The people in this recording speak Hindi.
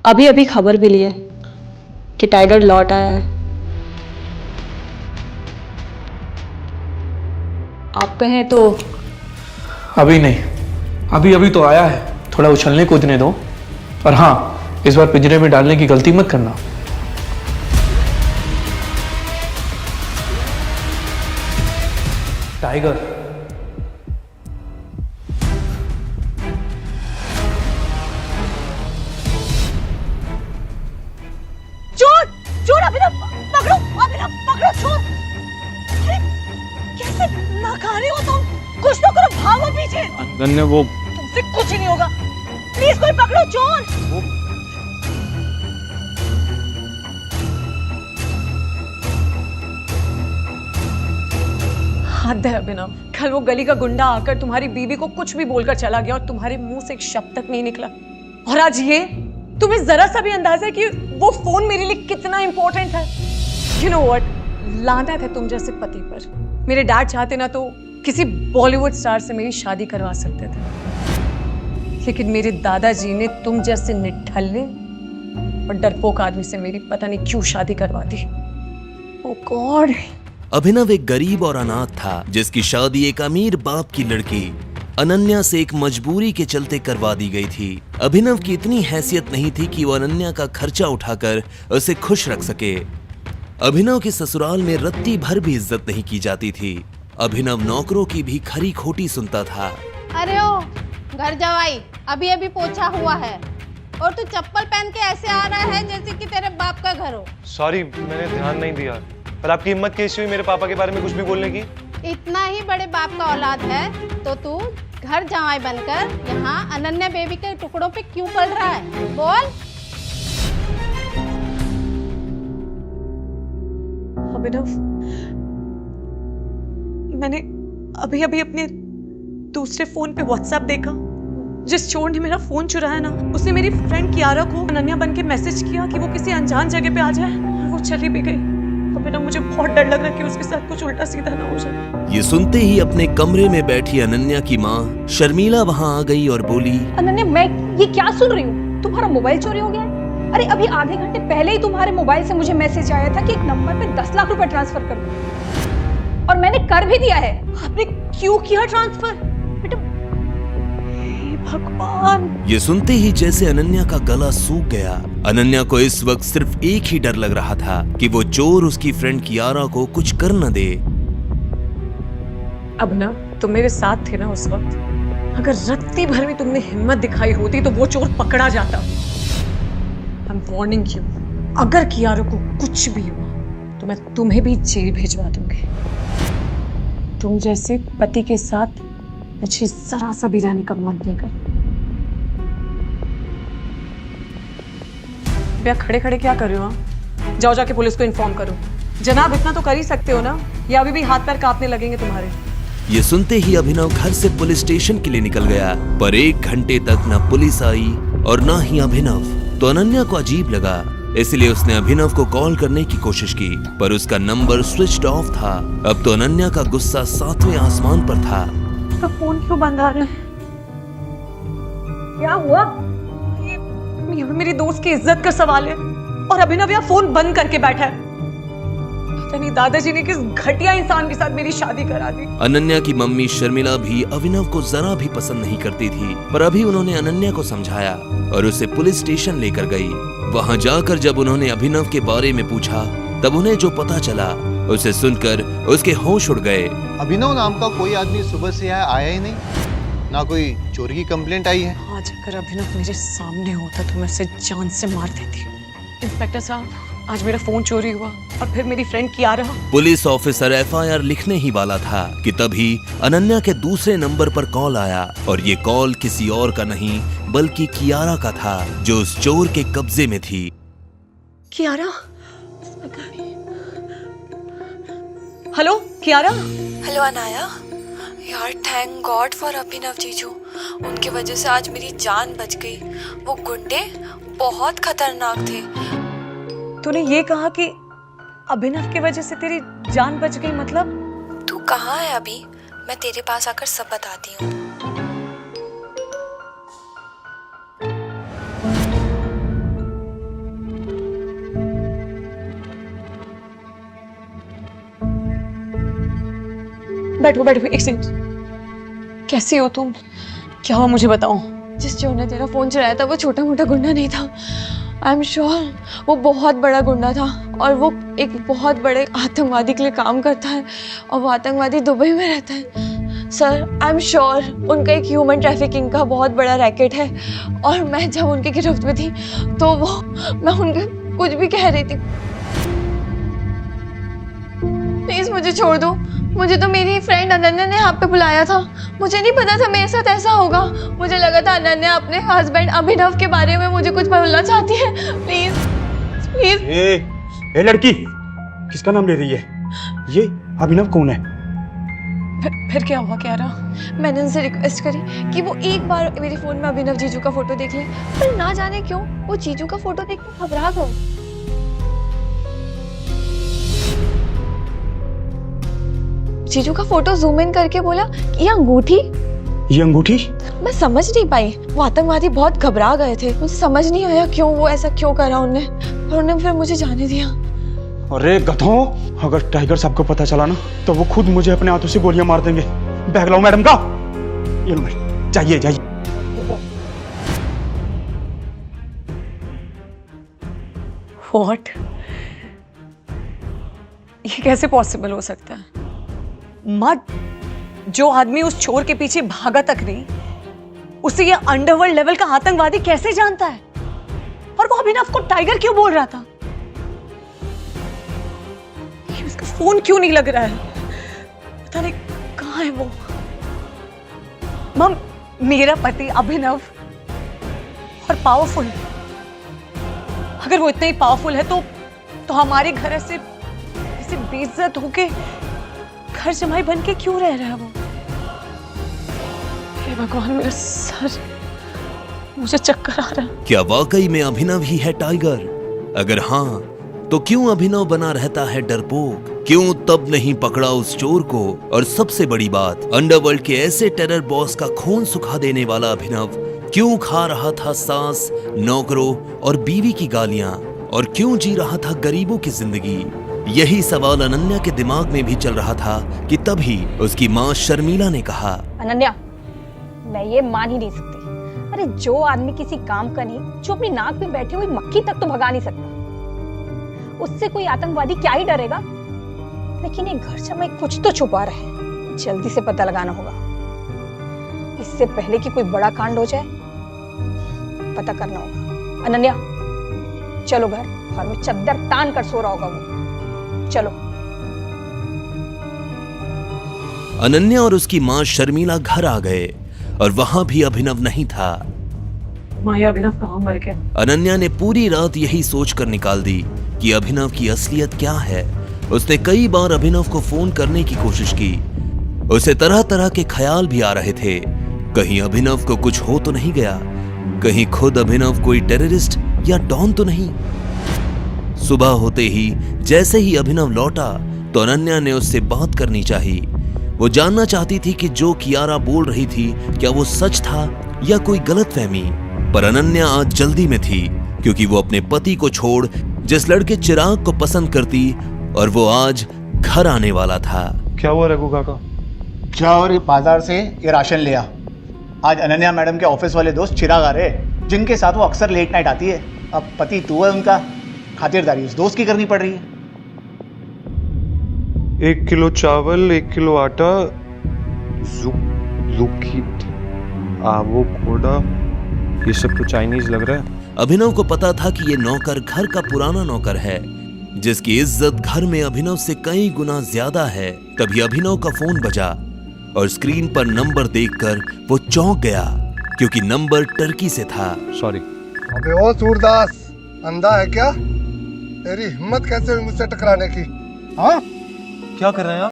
अभी अभी खबर मिली है कि टाइगर लौट आया है। आप कहें तो। अभी नहीं, अभी अभी तो आया है, थोड़ा उछलने कूदने दो। और हाँ, इस बार पिंजरे में डालने की गलती मत करना। टाइगर, चोर चोर, अभिनव पकड़ो, अभिनव पकड़ो चोर। अरे कैसे नाकारे हो तुम, कुछ तो करो, भागो पीछे। ने वो तुमसे कुछ नहीं होगा, प्लीज कोई पकड़ो चोर। हद है अभिनव, कल वो गली का गुंडा आकर तुम्हारी बीवी को कुछ भी बोलकर चला गया और तुम्हारे मुंह से एक शब्द तक नहीं निकला। और आज ये, तुम्हें जरा सा भी अंदाजा है कि वो फोन मेरे लिए कितना इंपॉर्टेंट है। यू नो व्हाट, लानत है तुम जैसे पति पर। मेरे डैड चाहते ना तो किसी बॉलीवुड स्टार से मेरी शादी करवा सकते थे, लेकिन मेरे दादाजी ने तुम जैसे निठल्ले और डरपोक आदमी से मेरी पता नहीं क्यों शादी करवा दी। ओह गॉड। अभिनव एक गरीब और अनाथ था जिसकी शादी एक अमीर बाप की लड़की अनन्या से एक मजबूरी के चलते करवा दी गई थी। अभिनव की इतनी हैसियत नहीं थी कि वो अनन्या का खर्चा उठाकर उसे खुश रख सके। अभिनव के ससुराल में रत्ती भर भी इज्जत नहीं की जाती थी। अभिनव नौकरों की भी खरी खोटी सुनता था। अरे ओ घर जवाई, अभी अभी पोछा हुआ है और तू चप्पल पहन के ऐसे आ रहा है जैसे कि तेरे बाप का घर हो। सॉरी, मैंने ध्यान नहीं दिया। पर आपकी हिम्मत कैसी हुई मेरे पापा के बारे में कुछ भी बोलने की? इतना ही बड़े बाप का औलाद है तो तू घर जवाई बनकर यहाँ अनन्या बेबी के टुकड़ों पे क्यों पड़ रहा है? बोल। अभिनव, मैंने अभी अभी अपने दूसरे फोन पे व्हाट्सएप देखा। जिस चोर ने मेरा फोन चुराया ना, उसने मेरी फ्रेंड कियारा को अनन्या बन के मैसेज किया कि वो किसी अनजान जगह पे आ जाए, और वो चली भी गई। अभिनव, मुझे बहुत डर लग रहा है कि उसके साथ कुछ उल्टा सीधा ना हो जाए। ये सुनते ही अपने कमरे में बैठी अनन्या की माँ शर्मिला वहाँ आ गई और बोली, अनन्या, मैं ये क्या सुन रही हूँ? तुम्हारा मोबाइल चोरी हो गया है? अरे अभी आधे घंटे पहले ही तुम्हारे मोबाइल से मुझे मैसेज आया था कि एक नंबर पे 10 लाख रुपए ट्रांसफर कर दो, और मैंने कर भी दिया है। आपने क्यों किया ट्रांसफर? बेटा, भगवान। ये सुनते ही जैसे अनन्या का गला सूख गया। अनन्या को इस वक्त सिर्फ एक ही डर लग रहा था कि वो चोर उसकी फ्रेंड कियारा को कुछ कर न दे। अभिनव, तुम मेरे साथ थे ना उस वक्त? अगर रत्ती भर में तुमने हिम्मत दिखाई होती तो वो चोर पकड़ा जाता। I'm warning you, अगर कियारा को कुछ भी हुआ तो मैं तुम्हें भी जेल भिजवा दूंगी। तुम जैसे पति के साथ मुझे जरा सा भी रहने का मन नहीं कर। भैया, खड़े खड़े क्या कर रहे हो? जाओ जाके पुलिस को इन्फॉर्म करो। जनाब, इतना तो कर ही सकते हो ना, या अभी भी हाथ पैर कांपने लगेंगे तुम्हारे? ये सुनते ही अभिनव घर से पुलिस स्टेशन के लिए निकल गया, पर 1 घंटे तक न पुलिस आई और न ही अभिनव। तो अनन्या को अजीब लगा, इसलिए उसने अभिनव को कॉल करने की कोशिश की, पर उसका नंबर स्विच्ड ऑफ था। अब तो अनन्या का गुस्सा 7वें आसमान पर था। तो फोन क्यों बंद आ रहा है? क्या हुआ? ये मेरी दोस्त की इज्जत का सवाल है और अभिनव यहाँ फोन बंद करके बैठा है। पता नहीं दादाजी ने किस घटिया इंसान के साथ मेरी शादी करा दी। अनन्या की मम्मी शर्मिला भी अभिनव को जरा भी पसंद नहीं करती थी, पर अभी उन्होंने अनन्या को समझाया और उसे पुलिस स्टेशन लेकर गई। वहां जाकर जब उन्होंने अभिनव के बारे में पूछा, तब उन्हें जो पता चला उसे सुनकर उसके होश उड़ गए। अभिनव नाम का कोई आदमी सुबह से यहाँ आया ही नहीं, ना कोई चोरी की कंप्लेंट आई है। आज अगर अभिनव मेरे सामने होता तो मैं उसे जान से मार देती। इंस्पेक्टर साहब, आज मेरा फोन चोरी हुआ और फिर मेरी friend Kiara. Police officer FIR लिखने ही वाला था कि तभी अनन्या के दूसरे नंबर पर कॉल आया, और ये कॉल किसी और का नहीं बल्कि कियारा का था, जो उस चोर के कब्जे में थी। कियारा? हेलो कियारा। हेलो अनाया, यार थैंक गॉड फॉर अभिनव जीजू, उनकी वजह से आज मेरी जान बच गई। वो गुंडे बहुत खतरनाक थे। तूने ये कहा कि अभिनव की वजह से तेरी जान बच गई, मतलब? तू कहाँ है अभी? मैं तेरे पास आकर सब बताती हूँ। बैठो बैठो, एक सेकंड। कैसी हो तुम? क्या हुआ मुझे बताओ। जिस चोर ने तेरा फोन चुराया था वो छोटा मोटा गुंडा नहीं था। आई एम श्योर वो बहुत बड़ा गुंडा था और वो एक बहुत बड़े आतंकवादी के लिए काम करता है और वो आतंकवादी दुबई में रहता है। सर आई एम श्योर उनका एक ह्यूमन ट्रैफिकिंग का बहुत बड़ा रैकेट है और मैं जब उनकी गिरफ्त में थी तो मैं उनके कुछ भी कह रही थी। प्लीज मुझे छोड़ दो। मुझे तो मेरी फ्रेंड अनन्या ने यहाँ पे बुलाया था। मुझे नहीं पता था मेरे साथ ऐसा होगा। मुझे लगा था अनन्या अपने हस्बैंड अभिनव के बारे में मुझे कुछ बोलना चाहती है। Please please. ए लड़की, किसका नाम ले रही है? ये अभिनव कौन है? फिर क्या हुआ क्यारा? मैंने उनसे रिक्वेस्ट करी कि वो एक बार मेरे फोन में अभिनव जीजू का फोटो देख ले, पर ना जाने क्यों वो जीजू का फोटो देख के घबरा गए। जीजू का फोटो जूम इन करके बोला ये अंगूठी। ये अंगूठी? मैं समझ नहीं पाई। वो आतंकवादी बहुत घबरा गए थे। मुझे समझ नहीं आया क्यों वो ऐसा क्यों करा उन्होंने, और उन्होंने फिर मुझे जाने दिया। अरे गधों, अगर टाइगर साहब को पता चला ना तो वो खुद मुझे अपने हाथों से गोलियां मार देंगे। बैग लाओ मैडम का। ये लो मैडम, जाइए जाइए। व्हाट? ये कैसे पॉसिबल हो सकता है? मत, जो आदमी उस चोर के पीछे भागा तक नहीं, उसे ये अंडरवर्ल्ड लेवल का आतंकवादी कैसे जानता है? और वो अभिनव को टाइगर क्यों बोल रहा था? उसका फोन क्यों नहीं लग रहा है? पता नहीं कहाँ है वो। मम, मेरा पति अभिनव और पावरफुल, अगर वो इतना ही पावरफुल है तो हमारे घर से बेइज्जत होके घर जमाई बन के क्यों रह रहा है वो? हे भगवान, मेरा सर, मुझे चक्कर आ रहा है। क्या वाकई में अभिनव ही है टाइगर? अगर हाँ, तो क्यों अभिनव बना रहता है डरपोक? क्यों तब नहीं पकड़ा उस चोर को? और सबसे बड़ी बात, अंडरवर्ल्ड के ऐसे टेरर बॉस का खून सुखा देने वाला अभिनव क्यों खा रहा था सास, नौकरों और बीवी की गालियां? और क्यों जी रहा था गरीबों की जिंदगी? यही सवाल अनन्या के दिमाग में भी चल रहा था कि तभी उसकी माँ शर्मिला ने कहा, अनन्या, मैं ये मान ही नहीं सकती। अरे जो आदमी किसी काम का नहीं, जो अपनी नाक में बैठी हुई मक्खी तक तो भगा नहीं सकता, उससे कोई आतंकवादी क्या ही डरेगा? लेकिन ये घर जमाई कुछ तो छुपा रहा है। जल्दी से पता लगाना होगा, इससे पहले कि कोई बड़ा कांड हो जाए। पता करना होगा। अनन्या, चलो घर में चद्दर तान कर सो रहा होगा वो। चलो। अनन्या और उसकी माँ शर्मिला घर आ गए और वहां भी अभिनव नहीं था। माया, अभिनव कहाँ मर गया? अनन्या ने पूरी रात यही सोचकर निकाल दी कि अभिनव की असलियत क्या है। उसने कई बार अभिनव को फोन करने की कोशिश की। उसे तरह तरह के ख्याल भी आ रहे थे। कहीं अभिनव को कुछ हो तो नहीं गया, कहीं खुद अभिनव कोई टेररिस्ट या डॉन तो नहीं। सुबह होते ही जैसे ही अभिनव लौटा तो अनन्या ने उससे बात करनी चाहिए। वो जानना चाहती थी कि जो कियारा बोल रही थी क्या वो सच था या कोई गलतफहमी। पर अनन्या आज जल्दी में थी क्योंकि वो अपने पति को छोड़ जिस लड़के चिराग को पसंद करती और वो आज घर आने वाला था। क्या हुआ रघु काका? जा और बाजार से ये राशन ले आ। आज अनन्या मैडम के ऑफिस वाले दोस्त चिराग आ रहे, जिनके साथ वो अक्सर लेट नाइट आती है। अब पति तू है उनका, खातिरदारी उस दोस्त की करनी पड़ रही है। 1 किलो चावल, 1 किलो आटा, आवोकाडो, ये सब तो चाइनीज लग रहा है। अभिनव को पता था कि ये नौकर घर का पुराना नौकर है जिसकी इज्जत घर में अभिनव से कई गुना ज्यादा है। तभी अभिनव का फोन बजा और स्क्रीन पर नंबर देखकर वो चौंक गया क्योंकि नंबर टर्की से था। सॉरी। अबे ओ सूरदास, अंधा है क्या? तेरी हिम्मत कैसे हुई मुझसे टकराने की? हाँ, क्या कर रहे हैं आप?